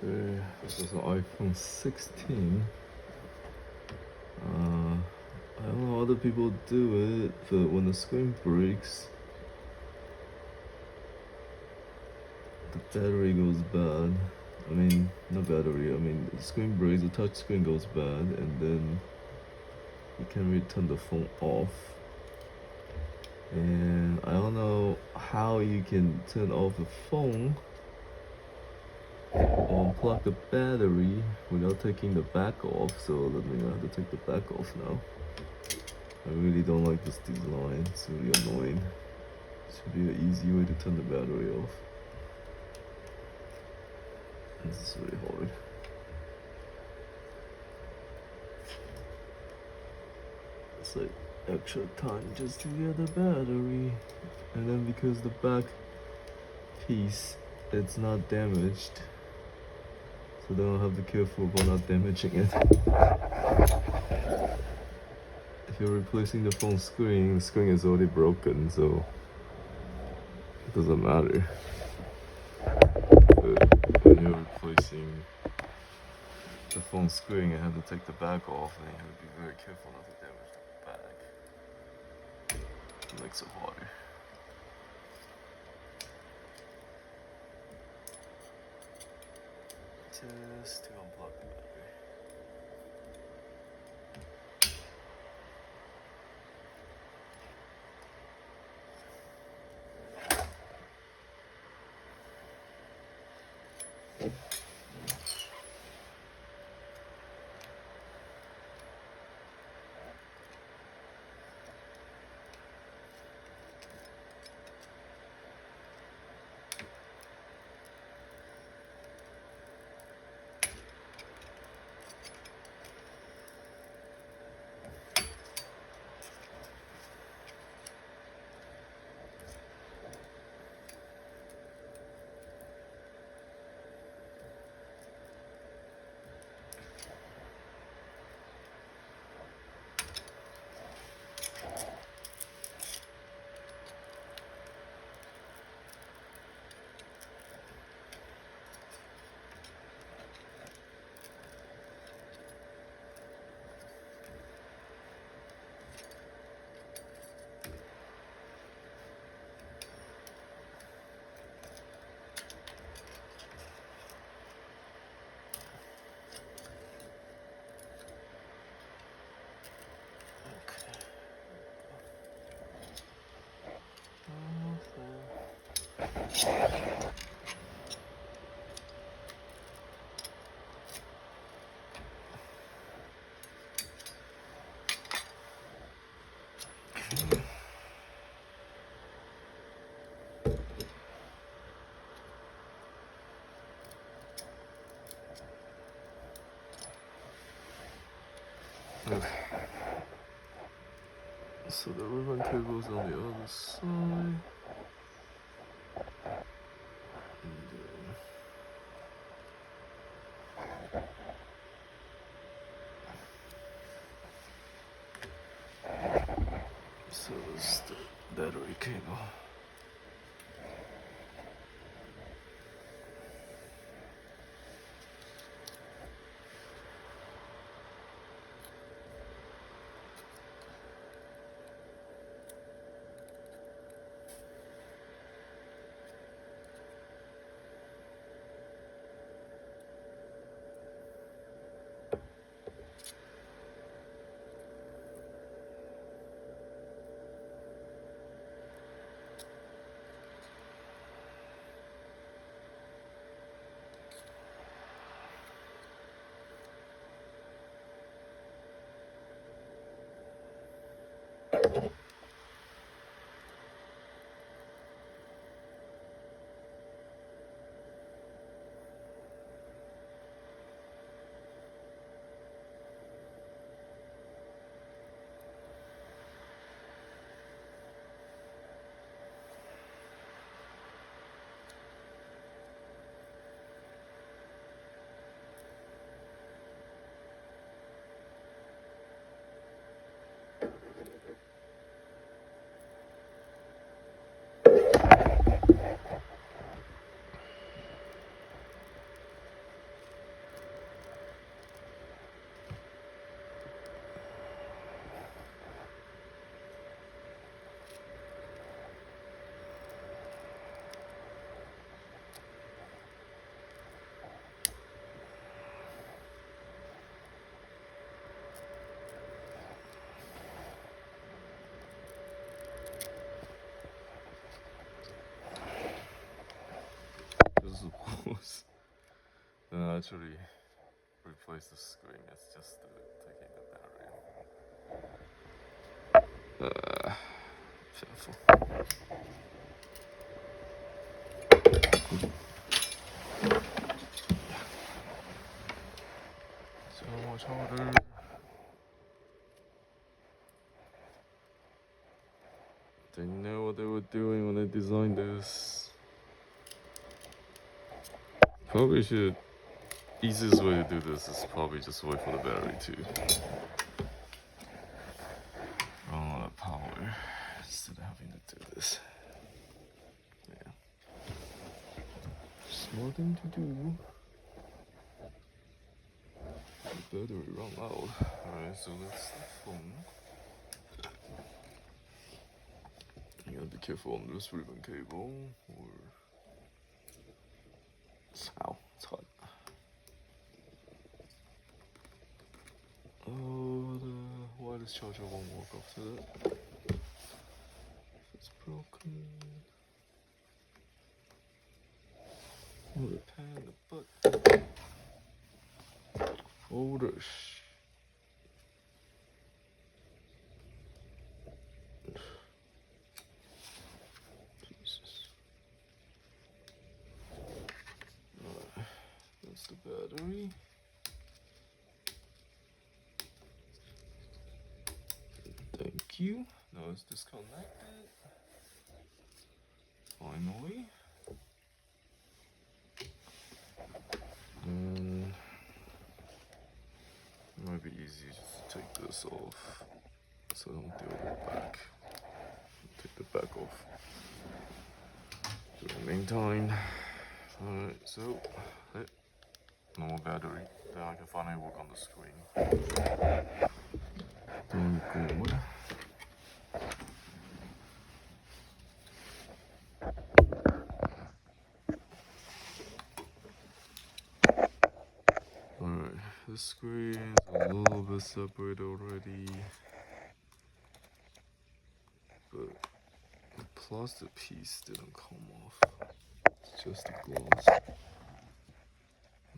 Okay, this is an iPhone 16. I don't know how other people do it, but when the screen breaks, the battery goes bad. I mean, not battery, I mean, the screen breaks, the touch screen goes bad, and then you can't really turn the phone off. And I don't know how you can turn off the phone or unplug the battery without taking the back off, so that means I have to take the back off now. I really don't like this design, it's really annoying. Should be an easy way to turn the battery off. This is really hard. It's like extra time just to get the battery. And then because the back piece, it's not damaged, so then I'll have to be careful about not damaging it. If you're replacing the phone screen, the screen is already broken, so it doesn't matter. But when you're replacing the phone screen and have to take the back off, then you have to be very careful not to damage the back. It makes it harder. Just to unplug the battery. Okay. So the ribbon cable is on the other side. So it's the battery cable. then actually replace the screen. It's just taking the battery. Painful. So much harder. They know what they were doing when they designed this. Probably should. Easiest way to do this is probably just wait for the battery to run out of power instead of having to do this. Yeah. Smart thing to do. The battery run out. Alright, so that's the phone. You gotta be careful on this ribbon cable or. Ow, it's hot. Oh, the wireless charger won't work after that. It's broken. Oh, the pan, the butt. Folders. Jesus. Alright, that's the battery. Thank you. Now it's disconnected. Finally. And it might be easy just to take this off so I don't deal with the back. Take the back off. In the meantime, alright, so no more battery. Then I can finally work on the screen. Doing good. Alright, the screen is a little bit separated already. But the plastic piece didn't come off. It's just the glass.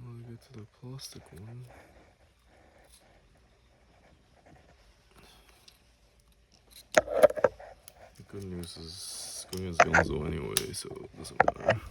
When I get to the plastic one. The good news is screen is gonzo anyway, so it doesn't matter.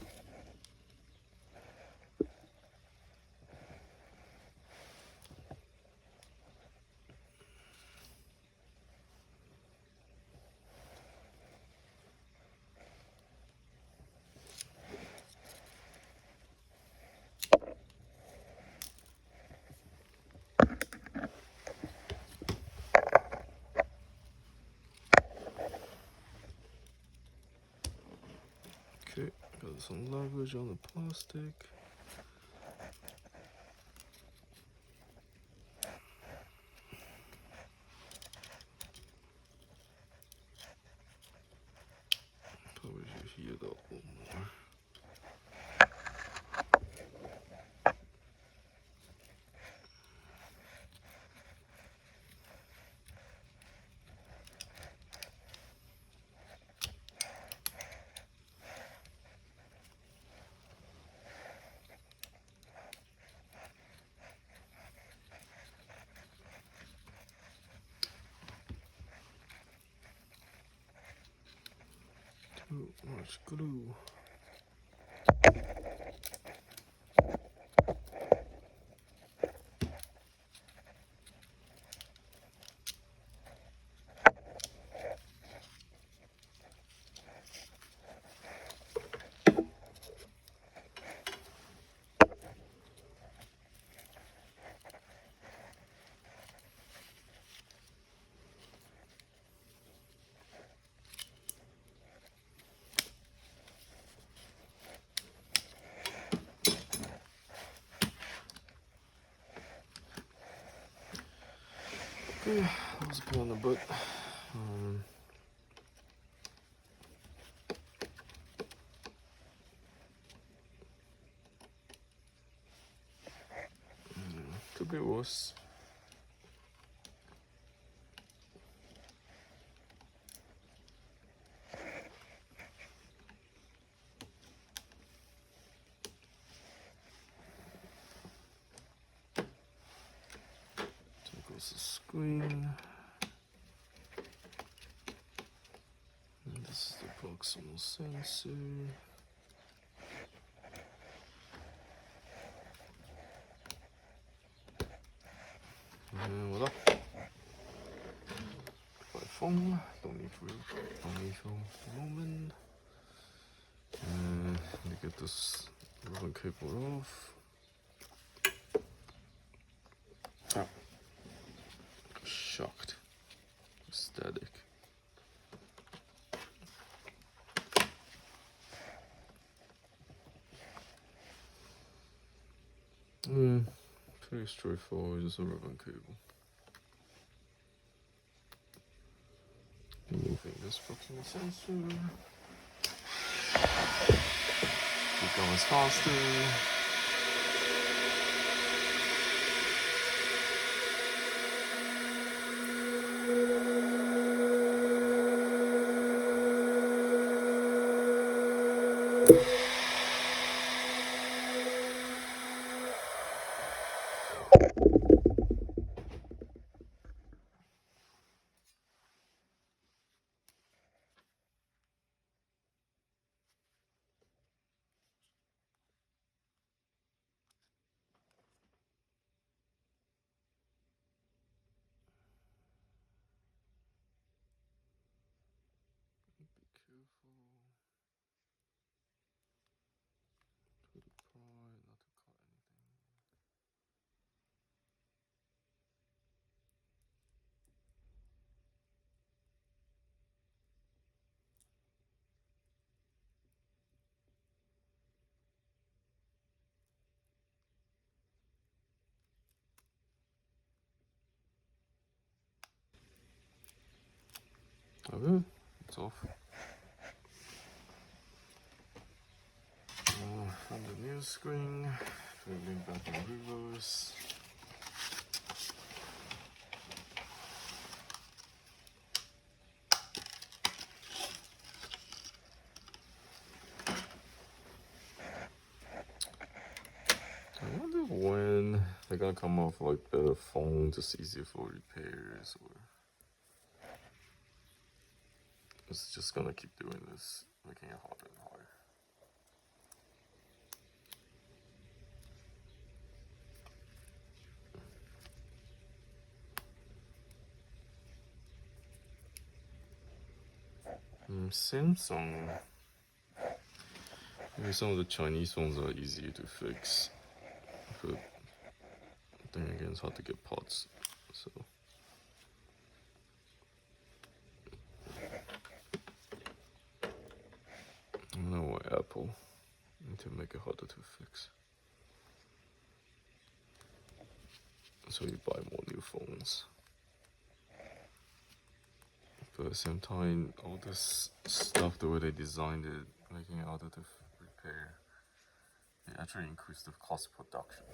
Okay, got some leverage on the plastic. Probably should heat it up a little more. Too much glue. Okay, that was a pain in the butt. Could be worse. screen. And this is the proximal sensor. And voila. iPhone. Don't need for the moment. And let me get this ribbon cable off. Ah. Shocked. Static. Pretty straightforward, just a ribbon cable. Moving this proximal sensor. Keep going faster. Be careful to the pry, not to cut anything. Okay, it's off. On the new screen, moving back in reverse. I wonder when they're gonna come off like better phones, just easier for repairs, or it's just gonna keep doing this, making it harder and harder. Samsung. Maybe some of the Chinese phones are easier to fix, but then again, it's hard to get parts. So. I don't know why Apple need to make it harder to fix. So you buy more new phones. But at the same time, all this stuff, the way they designed it, making it harder to repair, it actually increased the cost of production.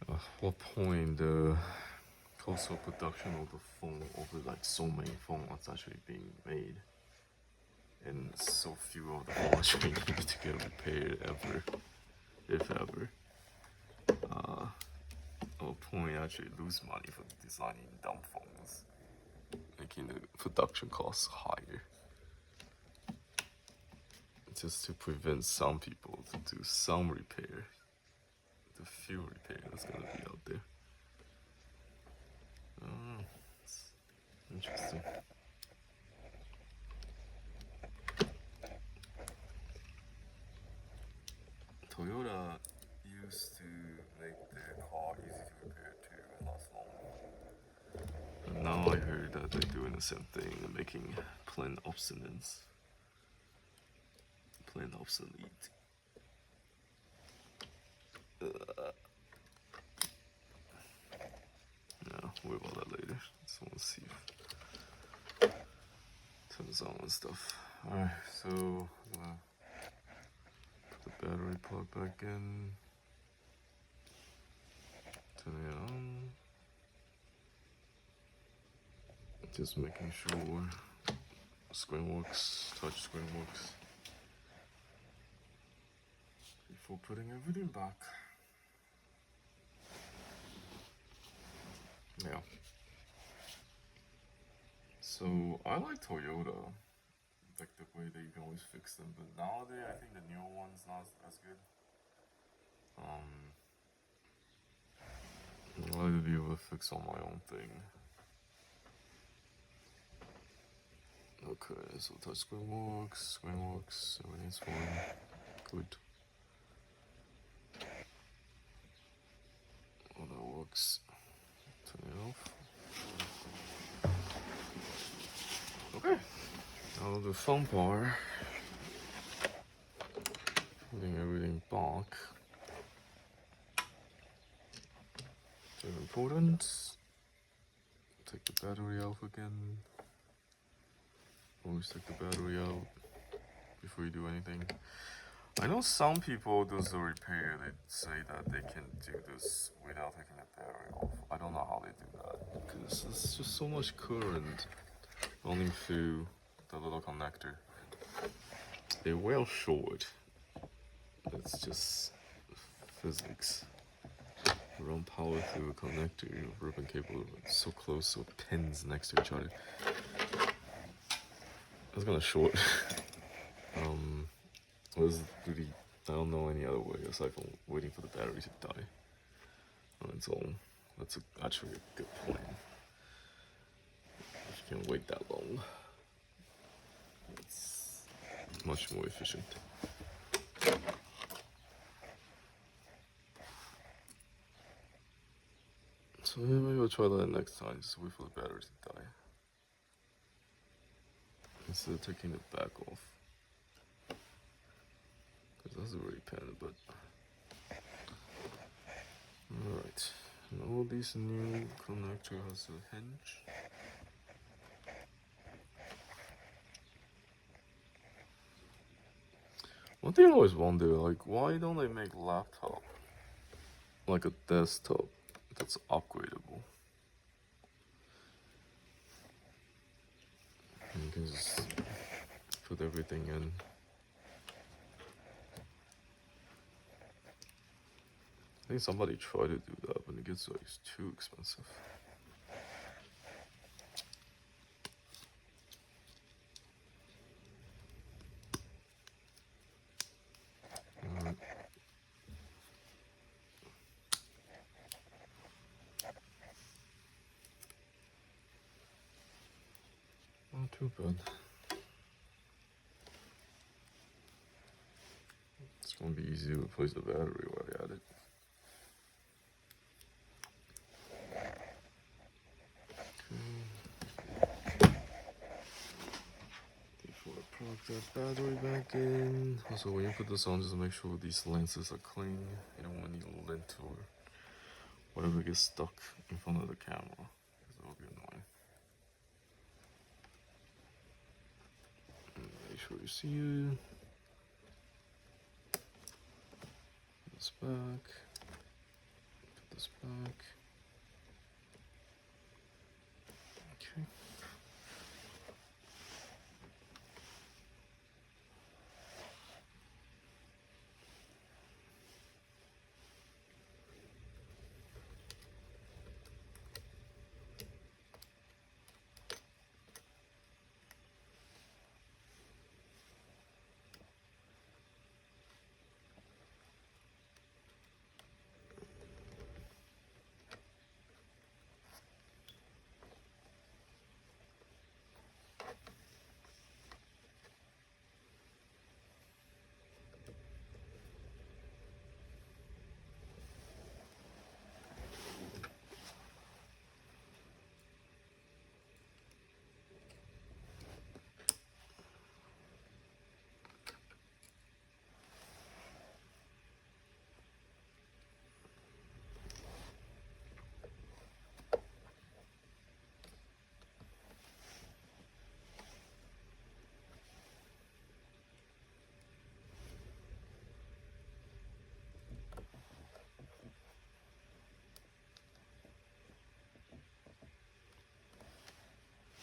At what point the cost of production of the phone over like so many phones actually being made, and so few of the phones actually needed to get repaired ever, if ever. At what point actually lose money for designing dumb phones, making the production costs higher, just to prevent some people to do some repair, the few repair that's gonna be out there. It's interesting. Toyota used to make their car easy to repair too and last long. But now I heard that they're doing the same thing and making plain obsolete. Yeah, we'll worry about that later. Just want to see if it turns on and stuff. Alright, so put the battery plug back in. Turn it on. Just making sure screen works, touch screen works before putting everything back. Yeah. So I like Toyota, like the way they can always fix them. But nowadays, I think the newer one's not as good. I like to be able to fix all my own thing. Okay, so touchscreen works, everything's fine. Good. All that works. Turn it off. Okay. Now the fun part. Putting everything back. Very important. Take the battery out again. Always take the battery out before you do anything. I know some people do the repair, they say that they can do this without taking the battery off. I don't know how they do that because there's just so much current running through the little connector. They're well short. It's just physics. Run power through a connector, ribbon cable so close, so pins next to each other. It's gonna short. Was really, I don't know any other way aside from waiting for the battery to die. That's all. That's actually a good point. If you can wait that long, it's much more efficient. So yeah, maybe I'll try that next time. Just wait for the battery to die instead of taking it back off. Because that's already pain, but alright. And all these new connector has a hinge. One thing I always wonder, like, why don't they make laptop like a desktop that's upgradable? And you can just put everything in. I think somebody tried to do that, but it gets like too expensive. Not too bad. It's gonna be easy to replace the battery while you're at it. Before I plug that battery back in. Also, when you put this on, just make sure these lenses are clean. You don't want any lint or whatever gets stuck in front of the camera, because that will be annoying. And make sure you see it. Put this back. Put this back. Okay.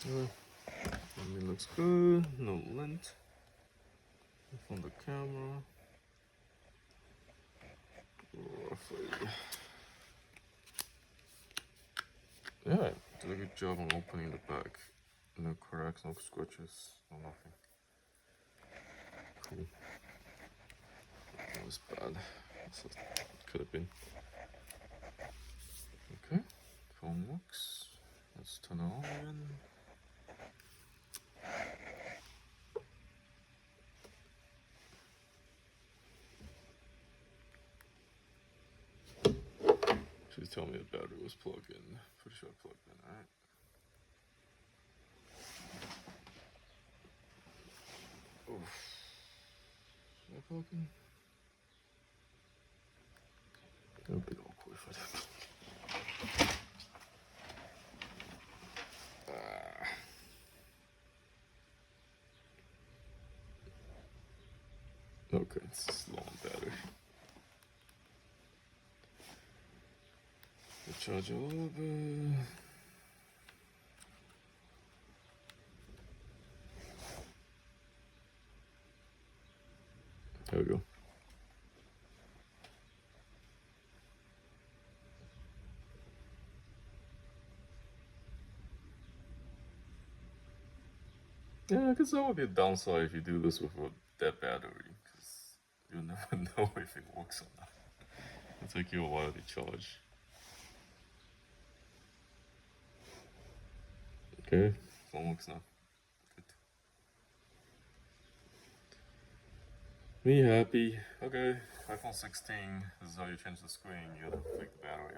It looks good, no lint from the camera. Roughly. Yeah, did a good job on opening the back. No cracks, no scratches, no nothing. Cool. That was bad. So it could have been. Okay, phone looks. Let's turn it on again. Please tell me the battery was plugged in. Pretty sure I plugged in, alright? Oof. Is that plugging? That would be awkward if I didn't. Okay, it's low on battery. We'll charge a little bit. There we go. Yeah, I guess that would be a downside if you do this with a dead battery, because you'll never know if it works or not. It'll take you a while to charge. Okay, phone works now. Good. Me happy. Okay, iPhone 16. This is how you change the screen. You have to flick the battery.